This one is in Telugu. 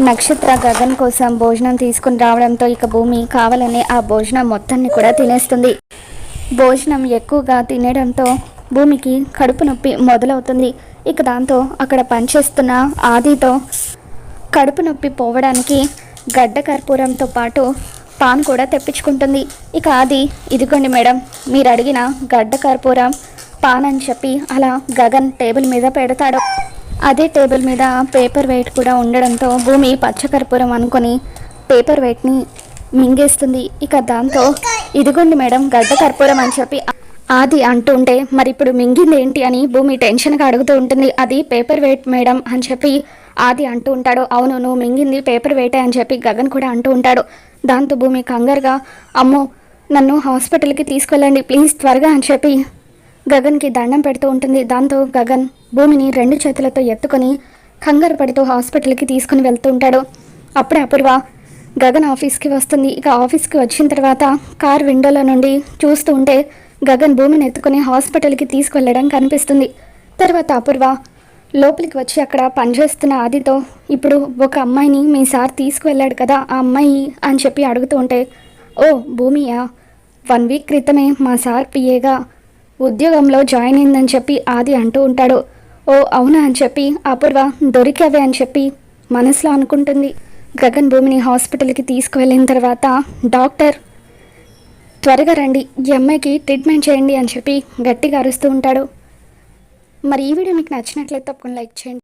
నక్షత్ర గగన్ కోసం భోజనం తీసుకుని రావడంతో ఇక భూమి కావాలనే ఆ భోజనం మొత్తాన్ని కూడా తినేస్తుంది. భోజనం ఎక్కువగా తినడంతో భూమికి కడుపు నొప్పి మొదలవుతుంది. ఇక దాంతో అక్కడ పనిచేస్తున్న ఆదితో కడుపు నొప్పి పోవడానికి గడ్డ కర్పూరంతో పాటు పాన్ కూడా తెప్పించుకుంటుంది. ఇక ఆది, ఇదిగోండి మేడం, మీరు అడిగిన గడ్డ కర్పూరం పాన్ అని చెప్పి అలా గగన్ టేబుల్ మీద పెడతాడు. అదే టేబుల్ మీద పేపర్ వెయిట్ కూడా ఉండడంతో భూమి పచ్చకర్పూరం అనుకొని పేపర్ వెయిట్ని మింగేస్తుంది. ఇక దాంతో ఇదిగోండి మేడం గడ్డ కర్పూరం అని చెప్పి ఆది అంటుంటే మరి ఇప్పుడు మింగింది ఏంటి అని భూమి టెన్షన్గా అడుగుతూ ఉంటుంది. అది పేపర్ వెయిట్ మేడం అని చెప్పి ఆది అంటూ ఉంటాడు. అవును, నువ్వు మింగింది పేపర్ వెయిటే అని చెప్పి గగన్ కూడా అంటూ ఉంటాడు. దాంతో భూమి కంగారుగా, అమ్మో నన్ను హాస్పిటల్కి తీసుకెళ్ళండి ప్లీజ్ త్వరగా అని చెప్పి గగన్కి దండం పెడుతూ ఉంటుంది. దాంతో గగన్ భూమిని 2 చేతులతో ఎత్తుకొని కంగారు పడుతూ హాస్పిటల్కి తీసుకుని వెళ్తూ ఉంటాడు. అప్పుడే అపూర్వ గగన్ ఆఫీస్కి వస్తుంది. ఇక ఆఫీస్కి వచ్చిన తర్వాత కార్ విండోలో నుండి చూస్తూ ఉంటే గగన్ భూమిని ఎత్తుకొని హాస్పిటల్కి తీసుకెళ్ళడం కనిపిస్తుంది. తర్వాత అపూర్వ లోపలికి వచ్చి అక్కడ పనిచేస్తున్న ఆదితో, ఇప్పుడు ఒక అమ్మాయిని మీ సార్ తీసుకువెళ్ళాడు కదా, ఆ అమ్మాయి అని చెప్పి అడుగుతూ ఉంటే, ఓ భూమియా, 1 వీక్ క్రితమే మా సార్ పిఏగా ఉద్యోగంలో జాయిన్ అయిందని చెప్పి ఆది అంటూ ఉంటాడు. ఓ అవునా అని చెప్పి అపూర్వ దొరికావే అని చెప్పి మనసులో అనుకుంటుంది. గగన్ భూమిని హాస్పిటల్కి తీసుకువెళ్ళిన తర్వాత డాక్టర్ త్వరగా రండి, ఈ అమ్మాయికి ట్రీట్మెంట్ చేయండి అని చెప్పి గట్టిగా అరుస్తూ ఉంటాడు. మరి ఈ వీడియో మీకు నచ్చినట్లయితే తప్పకుండా లైక్ చేయండి.